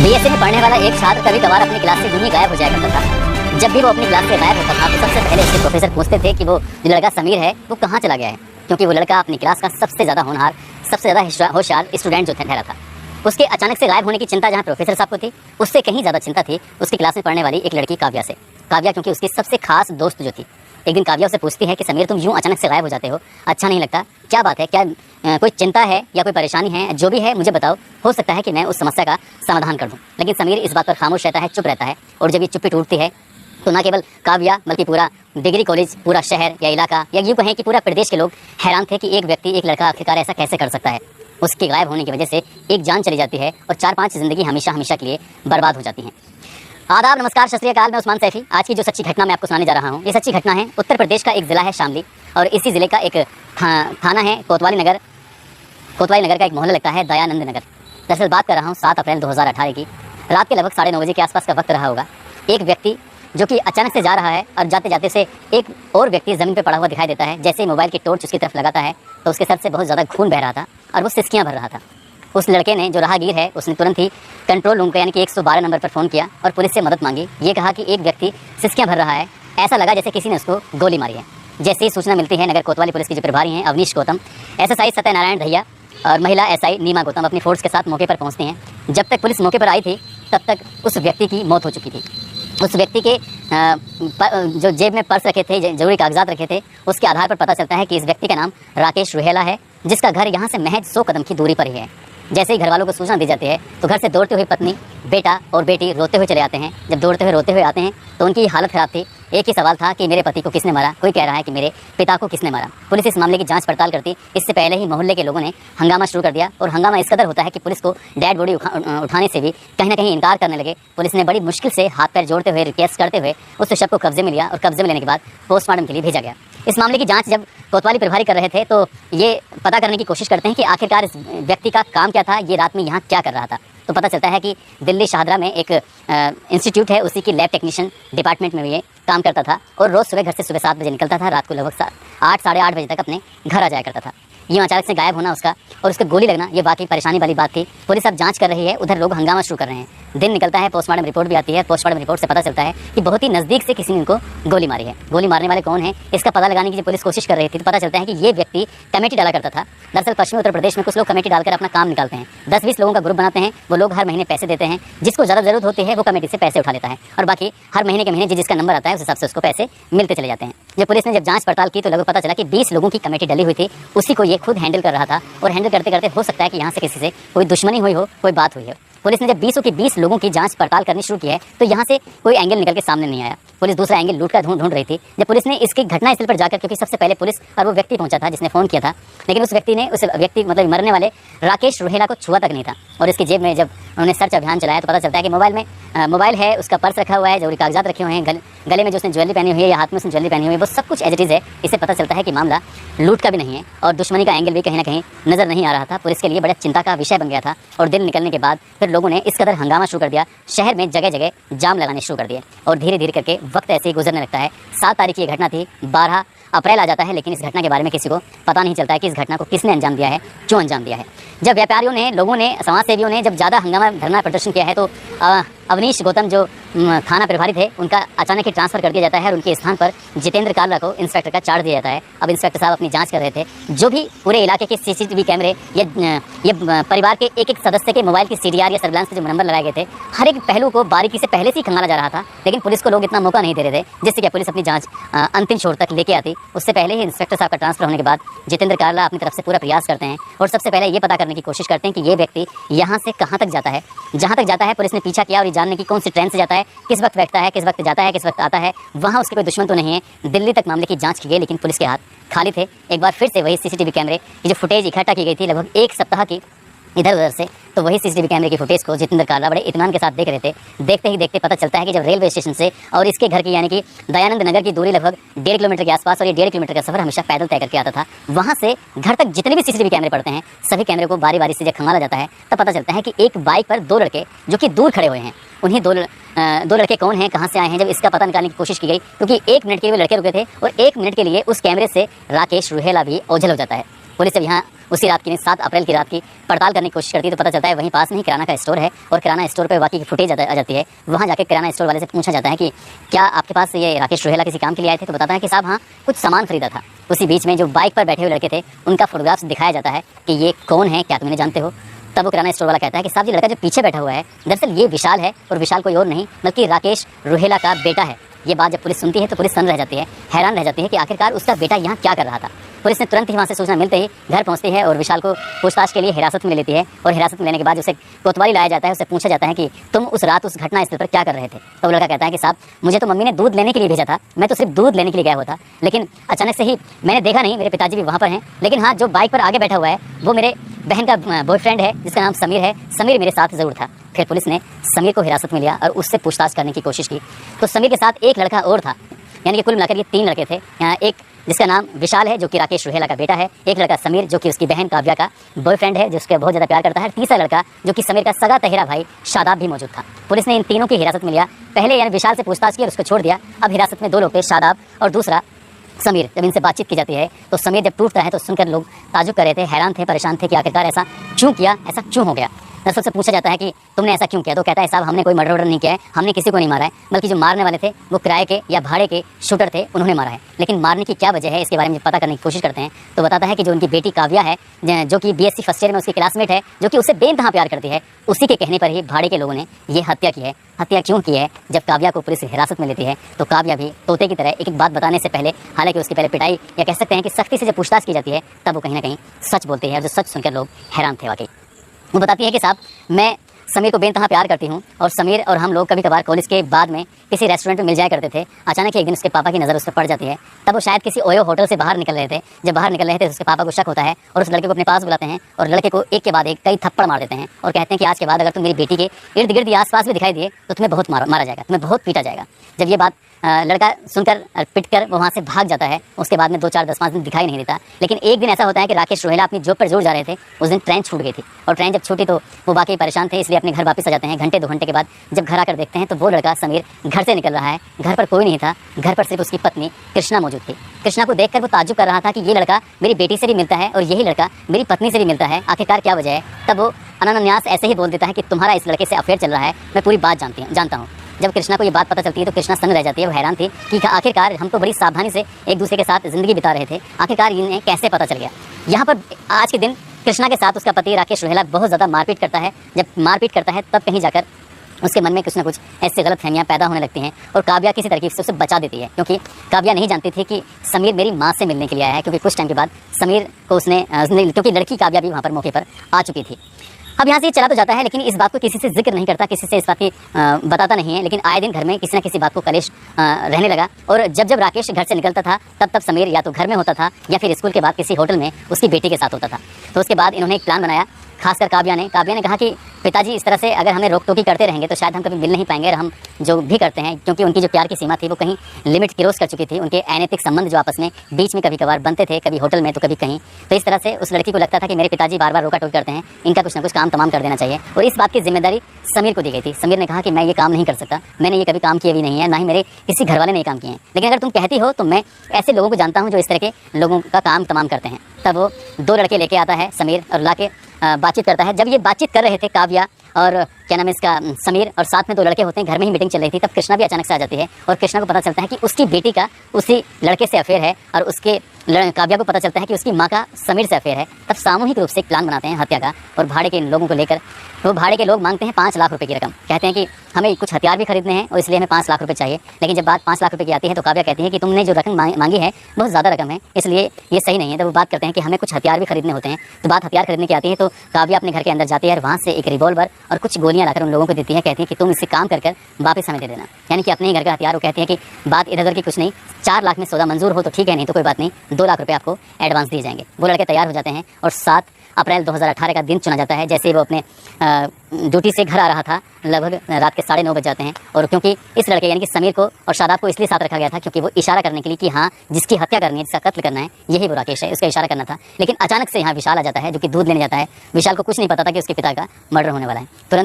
BSc में पढ़ने वाला एक छात्र कभी कभार अपनी क्लास से यूं ही गायब हो जाया करता था। जब भी वो अपनी क्लास से गायब होता था तो सबसे पहले उसके प्रोफेसर पूछते थे कि वो जो लड़का समीर है वो कहाँ चला गया है, क्योंकि वो लड़का अपनी क्लास का सबसे ज़्यादा होनहार, सबसे ज़्यादा होशियार स्टूडेंट जो ठहरा था। उसके अचानक से गायब होने की चिंता जहाँ प्रोफेसर साहब को थी, उससे कहीं ज़्यादा चिंता थी उसकी क्लास में पढ़ने वाली एक लड़की काव्या से। काव्या क्योंकि उसकी सबसे खास दोस्त जो थी। एक दिन काव्या उसे पूछती है कि समीर तुम यूं अचानक से गायब हो जाते हो, अच्छा नहीं लगता, क्या बात है, क्या कोई चिंता है या कोई परेशानी है, जो भी है मुझे बताओ, हो सकता है कि मैं उस समस्या का समाधान कर दूं। लेकिन समीर इस बात पर खामोश रहता है, चुप रहता है। और जब ये चुप्पी टूटती है तो ना केवल काव्या बल्कि पूरा डिग्री कॉलेज, पूरा शहर या इलाका या यूँ कहें कि पूरा प्रदेश के लोग हैरान थे कि एक व्यक्ति, एक लड़का आखिरकार ऐसा कैसे कर सकता है। उसके गायब होने की वजह से एक जान चली जाती है और 4-5 ज़िंदगी हमेशा हमेशा के लिए बर्बाद हो जाती हैं। आदाब, नमस्कार, सत श्री अकाल। मैं उस्मान सैफी। आज की जो सच्ची घटना मैं आपको सुनाने जा रहा हूँ, ये सच्ची घटना है उत्तर प्रदेश का एक ज़िला है शामली, और इसी ज़िले का एक थाना है कोतवाली नगर। कोतवाली नगर का एक मोहल्ला लगता है दयानंद नगर। दरअसल बात कर रहा हूँ 7 अप्रैल 2018 की। रात के लगभग 9:30 बजे के आसपास का वक्त रहा होगा। एक व्यक्ति जो कि अचानक से जा रहा है और जाते जाते से एक और व्यक्ति ज़मीन पर पड़ा हुआ दिखाई देता है। जैसे ही मोबाइल की टॉर्च उसकी तरफ लगाता है तो उसके सर से बहुत ज़्यादा खून बह रहा था और वो सिसकियाँ भर रहा था। उस लड़के ने, जो राहगीर है, उसने तुरंत ही कंट्रोल रूम पे यानी कि 112 नंबर पर फ़ोन किया और पुलिस से मदद मांगी। ये कहा कि एक व्यक्ति सिसकियाँ भर रहा है, ऐसा लगा जैसे किसी ने उसको गोली मारी है। जैसे ही सूचना मिलती है, नगर कोतवाली पुलिस की जो प्रभारी हैं अवनीश गौतम, एसएसआई सत्यनारायण दहिया और महिला एसआई नीमा गौतम अपनी फोर्स के साथ मौके पर पहुँचते हैं। जब तक पुलिस मौके पर आई थी तब तक उस व्यक्ति की मौत हो चुकी थी। उस व्यक्ति के जो जेब में पर्स रखे थे, जरूरी कागजात रखे थे, उसके आधार पर पता चलता है कि इस व्यक्ति का नाम राकेश रुहेला है, जिसका घर यहाँ से महज 100 कदम की दूरी पर ही है। जैसे ही घर वालों को सूचना दी जाती है तो घर से दौड़ते हुए पत्नी, बेटा और बेटी रोते हुए चले आते हैं। जब दौड़ते हुए रोते हुए आते हैं तो उनकी हालत ख़राब थी। एक ही सवाल था कि मेरे पति को किसने मारा। कोई कह रहा है कि मेरे पिता को किसने मारा। पुलिस इस मामले की जांच पड़ताल करती इससे पहले ही मोहल्ले के लोगों ने हंगामा शुरू कर दिया, और हंगामा इस कदर होता है कि पुलिस को डेड बॉडी उठाने से भी कहीं ना कहीं इनकार करने लगे। पुलिस ने बड़ी मुश्किल से हाथ पैर जोड़ते हुए, रिक्वेस्ट करते हुए उस शव को कब्जे में लिया और कब्जे में लेने के बाद पोस्टमार्टम के लिए भेजा गया। इस मामले की जांच जब कोतवाली प्रभारी कर रहे थे तो ये पता करने की कोशिश करते हैं कि आखिरकार इस व्यक्ति का काम क्या था, ये रात में यहाँ क्या कर रहा था। तो पता चलता है कि दिल्ली शाहदरा में एक इंस्टीट्यूट है, उसी की लैब टेक्नीशियन डिपार्टमेंट में ये काम करता था और रोज़ सुबह घर से सुबह 7 बजे निकलता था, रात को लगभग 8 साढ़े 8 बजे तक अपने घर आ जाया करता था। यूँ अचानक से गायब होना उसका और उसका गोली लगना, ये वाकई परेशानी वाली बात थी। पुलिस अब जांच कर रही है, उधर लोग हंगामा शुरू कर रहे हैं। दिन निकलता है, पोस्टमार्टम रिपोर्ट भी आती है। पोस्टमार्टम रिपोर्ट से पता चलता है कि बहुत ही नज़दीक से किसी ने इनको गोली मारी है। गोली मारने वाले कौन है, इसका पता लगाने की जब पुलिस कोशिश कर रही थी तो पता चलता है कि ये व्यक्ति कमेटी डाला करता था। दरअसल पश्चिमी उत्तर प्रदेश में कुछ लोग कमेटी डालकर अपना काम निकालते हैं। 10-20 लोगों का ग्रुप बनाते हैं। वो लोग हर महीने पैसे देते हैं, जिसको ज़्यादा ज़रूरत होती है वो कमेटी से पैसे उठा लेता है, और बाकी हर महीने के महीने जिसका नंबर आता है उस हिसाब से उसको पैसे मिलते चले जाते हैं। जब पुलिस ने जब जांच पड़ताल की तो लगभग पता चला कि 20 लोगों की कमेटी डली हुई थी। उसी को ये खुद हैंडल कर रहा था, और हैंडल करते करते हो सकता है कि यहाँ से किसी से कोई दुश्मनी हुई हो, कोई बात हुई हो। पुलिस ने जब 20 लोगों की जांच पड़ताल करनी शुरू की है तो यहाँ से कोई एंगल निकल के सामने नहीं आया। पुलिस दूसरा एंगल लूट कर ढूंढ रही थी। जब पुलिस ने इसकी घटनास्थल पर जाकर, क्योंकि सबसे पहले पुलिस और वो व्यक्ति पहुंचा था जिसने फ़ोन किया था, लेकिन उस व्यक्ति ने, उस व्यक्ति मतलब मरने वाले राकेश रुहेला को छुआ तक नहीं था। और इसकी जेब में जब उन्होंने सर्च अभियान चलाया तो पता चलता है कि मोबाइल है, उसका पर्स रखा हुआ है, जरूरी कागजात रखे हुए हैं, गले में जो उसने ज्वेलरी पहनी हुई है या हाथ में उसने ज्वेलरी पहनी हुई है, वो सब कुछ एज इट इज़ है। इससे पता चलता है कि मामला लूट का भी नहीं है और दुश्मनी का एंगल भी कहीं ना कहीं नज़र नहीं आ रहा था। पुलिस के लिए बड़ा चिंता का विषय बन गया था। और दिन निकलने के बाद फिर लोगों ने इस कदर हंगामा शुरू कर दिया, शहर में जगह जगह जाम लगाने शुरू कर दिए, और धीरे धीरे करके वक्त ऐसे ही गुजरने लगता है। 7 तारीख की ये घटना थी, 12 अप्रैल आ जाता है, लेकिन इस घटना के बारे में किसी को पता नहीं चलता है कि इस घटना को किसने अंजाम दिया है, क्यों अंजाम दिया है। जब व्यापारियों ने, लोगों ने, समाज सेवियों ने जब ज़्यादा हंगामा, धरना प्रदर्शन किया है तो अवनीश गौतम जो थाना प्रभारी थे उनका अचानक ही ट्रांसफ़र कर दिया जाता है और उनके स्थान पर जितेंद्र कालरा को इंस्पेक्टर का चार्ज दिया जाता है। अब इंस्पेक्टर साहब अपनी जांच कर रहे थे। जो भी पूरे इलाके के सीसीटीवी कैमरे या परिवार के एक सदस्य के मोबाइल की सीडीआर या सर्विलांस के जो नंबर लगाए गए थे, हर एक पहलू को बारीकी से पहले से ही खंगाला जा रहा था, लेकिन पुलिस को लोग इतना मौका नहीं दे रहे थे जिससे कि पुलिस अपनी जाँच अंतिम छोर तक लेके आती। उससे पहले ही इंस्पेक्टर साहब का ट्रांसफ़र होने के बाद जितेंद्र कालरा अपनी तरफ से पूरा प्रयास करते हैं और सबसे पहले ये पता करने की कोशिश करते हैं कि ये व्यक्ति यहाँ से कहाँ तक जाता है। जहाँ तक जाता है पुलिस ने पीछा किया और ये जानने की कौन सी ट्रेन से जाता है, किस वक्त बैठता है, किस वक्त जाता है, किस वक्त आता है। वहाँ उसके कोई दुश्मन तो नहीं है। दिल्ली तक मामले की जांच की गई, लेकिन पुलिस के हाथ खाली थे। एक बार फिर से वही सीसीटीवी कैमरे की जो फुटेज इकट्ठा की गई थी लगभग 1 सप्ताह की इधर उधर से, तो वही सीसीटीवी कैमरे की फुटेज को जितेंद्र कालरा बड़े इत्मीनान के साथ देख रहे थे। देखते ही देखते पता चलता है कि जब रेलवे स्टेशन से और इसके घर की यानी कि दयानंद नगर की दूरी लगभग 1.5 किलोमीटर के आसपास, और ये 1.5 किलोमीटर का सफर हमेशा पैदल तय करके आता था, वहाँ से घर तक जितने भी सीसीटीवी कैमरे पड़ते हैं सभी कैमरे को बारी बारी से जब खंगाला जाता है तब पता चलता है कि एक बाइक पर 2 लड़के जो कि दूर खड़े हुए हैं, उन्हीं दो लड़के कौन हैं, कहाँ से आए हैं। जब इसका पता निकालने की कोशिश की गई, क्योंकि 1 मिनट के लिए लड़के रुके थे और 1 मिनट के लिए उस कैमरे से राकेश रुहेला भी ओझल हो जाता है। पुलिस जब यहाँ उसी रात की 7 अप्रैल की रात की पड़ताल करने की कोशिश करती है तो पता चलता है वहीं पास में ही किराना का स्टोर है और किराना स्टोर पर वाकई की फुटेज आ जाती है। वहाँ जाकर किराना स्टोर वाले से पूछा जाता है कि क्या आपके पास ये राकेश रोहेला किसी काम के लिए आए थे, तो बताता है कि साहब हाँ कुछ सामान खरीदा था। उसी बीच में जो बाइक पर बैठे हुए लड़के थे उनका फोटोग्राफ्स दिखाया जाता है कि ये कौन है, क्या तुम इन्हें जानते हो। तब वो किराना स्टोर वाला कहता है कि साहब जी लड़का जो पीछे बैठा हुआ है दरअसल ये विशाल है और विशाल कोई और नहीं बल्कि राकेश रोहेला का बेटा है। ये बात जब पुलिस सुनती है तो पुलिस सन्न रह जाती है, हैरान रह जाती है कि आखिरकार उसका बेटा यहाँ क्या कर रहा था। पुलिस ने तुरंत ही वहाँ से सूचना मिलते ही घर पहुँचती है और विशाल को पूछताछ के लिए हिरासत में ले लेती है और हिरासत में लेने के बाद उसे कोतवाली लाया जाता है। उससे पूछा जाता है कि तुम उस रात उस घटना स्थल पर क्या कर रहे थे। तो वो लड़का कहता है कि साहब मुझे तो मम्मी ने दूध लेने के लिए भेजा था, मैं तो सिर्फ दूध लेने के लिए गया हुआ था, लेकिन अचानक से ही मैंने देखा नहीं, मेरे पिताजी भी वहाँ पर हैं, लेकिन हाँ जो बाइक पर आगे बैठा हुआ है वो मेरे बहन का बॉयफ्रेंड है जिसका नाम समीर है, समीर मेरे साथ ज़रूर था। फिर पुलिस ने समीर को हिरासत में लिया और उससे पूछताछ करने की कोशिश की तो समीर के साथ एक लड़का और था, यानी कि कुल मिलाकर ये 3 लड़के थे। एक जिसका नाम विशाल है जो कि राकेश रोहेला का बेटा है, एक लड़का समीर जो कि उसकी बहन काव्या का बॉयफ्रेंड है जिसके बहुत ज़्यादा प्यार करता है, तीसरा लड़का जो कि समीर का सगा तहेरा भाई शादाब भी मौजूद था। पुलिस ने इन तीनों की हिरासत में लिया, पहले यानी विशाल से पूछताछ की और उसको छोड़ दिया। अब हिरासत में 2 लोग थे, शादाब और दूसरा समीर। जब इनसे बातचीत की जाती है तो समीर जब टूटता है तो सुनकर लोग ताजुब कर रहे थे, हैरान थे, परेशान थे कि आखिरकार ऐसा क्यों किया, ऐसा क्यों हो गया। दरअसल से पूछा जाता है कि तुमने ऐसा क्यों किया, तो कहता है साहब हमने कोई मर्डर नहीं किया है, हमने किसी को नहीं मारा है, बल्कि जो मारने वाले थे वो किराए के या भाड़े के शूटर थे, उन्होंने मारा है। लेकिन मारने की क्या वजह है इसके बारे में पता करने की कोशिश करते हैं तो बताता है कि जो उनकी बेटी काव्या है जो कि BSc फर्स्ट ईयर में उसकी क्लासमेट है, जो कि उससे बेइंतहा प्यार करती है, उसी के कहने पर ही भाड़े के लोगों ने ये हत्या की है। हत्या क्यों की है? जब काव्या को पुलिस हिरासत में लेती है तो काव्या भी तोते की तरह एक एक बात बताने से पहले, हालांकि उसकी पहले पिटाई या कह सकते हैं कि सख्ती से जब पूछताछ की जाती है तब वो कहीं ना कहीं सच बोलती है और जो सच सुनकर लोग हैरान थे वाकई। वो बताती है कि साहब मैं समीर को बेइंतहा प्यार करती हूँ और समीर और हम लोग कभी कभार कॉलेज के बाद में किसी रेस्टोरेंट में मिल जाया करते थे। अचानक एक दिन उसके पापा की नज़र उस पर पड़ जाती है, तब वो शायद किसी ओयो होटल से बाहर निकल रहे थे। जब बाहर निकल रहे थे तो उसके पापा को शक होता है और उस लड़के को अपने पास बुलाते हैं और लड़के को एक के बाद एक कई थप्पड़ मार देते हैं और कहते हैं कि आज के बाद अगर तुम मेरी बेटी के इर्द गिर्द या आसपास भी दिखाई दिए तो तुम्हें बहुत मारा जाएगा, तुम्हें बहुत पीटा जाएगा। जब ये बात लड़का सुनकर पिट कर वो वहाँ से भाग जाता है। उसके बाद में 2, 4, 10, 5 दिन दिखाई नहीं देता। लेकिन एक दिन ऐसा होता है कि राकेश रोहेला अपनी जॉब पर जरूर जा रहे थे, उस दिन ट्रेन छूट गई थी और ट्रेन जब छूटी तो वो बाकी परेशान थे, इसलिए अपने घर वापस आ जाते हैं। घंटे 2 घंटे के बाद जब घर आकर देखते हैं तो वो लड़का समीर घर से निकल रहा है, घर पर कोई नहीं था, घर पर सिर्फ उसकी पत्नी कृष्णा मौजूद थी। कृष्णा को देखकर वो ताज्जुब कर रहा था कि ये लड़का मेरी बेटी से भी मिलता है और यही लड़का मेरी पत्नी से भी मिलता है, आखिरकार क्या वजह है। तब वो अनान्यास ऐसे ही बोल देता है कि तुम्हारा इस लड़के से अफेयर चल रहा है, मैं पूरी बात जानता हूँ। जब कृष्णा को ये बात पता चलती है तो कृष्णा सन्न रह जाती है, वो हैरान थी कि आखिरकार हम तो बड़ी सावधानी से एक दूसरे के साथ ज़िंदगी बिता रहे थे, आखिरकार इन्हें कैसे पता चल गया। यहाँ पर आज के दिन कृष्णा के साथ उसका पति राकेश रोहेला बहुत ज़्यादा मारपीट करता है। जब मारपीट करता है तब कहीं जाकर उसके मन में कुछ ना कुछ ऐसी गलतफहमियां पैदा होने लगती हैं और काव्या किसी तरकीब से उसे बचा देती है, क्योंकि काव्या नहीं जानती थी कि समीर मेरी माँ से मिलने के लिए आया है, क्योंकि कुछ टाइम के बाद समीर को उसने क्योंकि लड़की काव्या भी वहाँ पर मौके पर आ चुकी थी। अब यहाँ से ये चला तो जाता है लेकिन इस बात को किसी से जिक्र नहीं करता, किसी से इस बात की बताता नहीं है। लेकिन आए दिन घर में किसी न किसी बात को कलेश रहने लगा और जब राकेश घर से निकलता था तब समीर या तो घर में होता था या फिर स्कूल के बाद किसी होटल में उसकी बेटी के साथ होता था। तो उसके बाद इन्होंने एक प्लान बनाया, खासकर काव्या ने कहा कि पिताजी इस तरह से अगर हमें रोक टोकी करते रहेंगे तो शायद हम कभी मिल नहीं पाएंगे और हम जो भी करते हैं, क्योंकि उनकी जो प्यार की सीमा थी वो कहीं लिमिट क्रॉस कर चुकी थी। उनके अनैतिक संबंध जो आपस में बीच में कभी कभार बनते थे, कभी होटल में तो कभी कहीं, तो इस तरह से उस लड़की को लगता था कि मेरे पिताजी बार बार रोका टोकी करते हैं, इनका कुछ ना कुछ काम तमाम कर देना चाहिए। और इस बात की जिम्मेदारी समीर को दी गई थी। समीर ने कहा कि मैं ये काम नहीं कर सकता, मैंने ये कभी काम किए भी नहीं है, ना ही मेरे किसी घर वाले ने ये काम किए हैं, लेकिन अगर तुम कहती हो तो मैं ऐसे लोगों को जानता हूँ जो इस तरह के लोगों का काम तमाम करते हैं। तब वो 2 लड़के लेके आता है समीर और लाके बातचीत करता है। जब ये बातचीत कर रहे थे काव्या और क्या नाम है इसका समीर और साथ में 2 लड़के होते हैं, घर में ही मीटिंग चल रही थी, तब कृष्णा भी अचानक से आ जाती है और कृष्णा को पता चलता है कि उसकी बेटी का उसी लड़के से अफेयर है और उसके काव्या को पता चलता है कि उसकी माँ का समीर से अफेयर है। तब सामूहिक रूप से एक प्लान बनाते हैं हत्या का और भाड़े के लोगों को लेकर वो भाड़े के लोग मांगते हैं 5 लाख रुपए की रकम, कहते हैं कि हमें कुछ हथियार भी खरीदने हैं और इसलिए हमें 5 लाख रुपए चाहिए। लेकिन जब बात 5 लाख रुपए की आती है तो काव्या कहती है कि तुमने जो रकम मांगी है बहुत ज़्यादा रकम है, इसलिए ये सही नहीं है। तो वो बात करते हैं कि हमें कुछ हथियार भी खरीदने होते हैं। तो बात हथियार खरीदने की आती है तो काव्या अपने घर के अंदर जाती है और वहाँ से एक रिवॉल्वर और कुछ गोलियाँ लाकर उन लोगों को देती है, कहती है कि तुम इससे काम कर वापस हमें दे देना, यानी कि अपने ही घर का हथियार। वो कहती है कि बात इधर उधर की कुछ नहीं, 4 लाख में सौदा मंजूर हो तो ठीक है, नहीं तो कोई बात नहीं, 2 लाख रुपए आपको एडवांस दिए जाएंगे। वो लड़के तैयार हो जाते हैं और 7 अप्रैल 2018 का दिन चुना जाता है। जैसे वो अपने ड्यूटी से घर आ रहा था, लगभग रात के 9:30 बज जाते हैं और क्योंकि इस लड़के यानी कि समीर को और शादाब को इसलिए साथ रखा गया था क्योंकि वो इशारा करने के लिए कि हाँ जिसकी हत्या करनी है, जिसका कत्ल करना है, यही वो राकेश है, उसका इशारा करना था। लेकिन अचानक से यहाँ विशाल आ जाता है जो कि दूध लेने जाता है। विशाल को कुछ नहीं पता था कि उसके पिता का मर्डर होने वाला है। तुरंत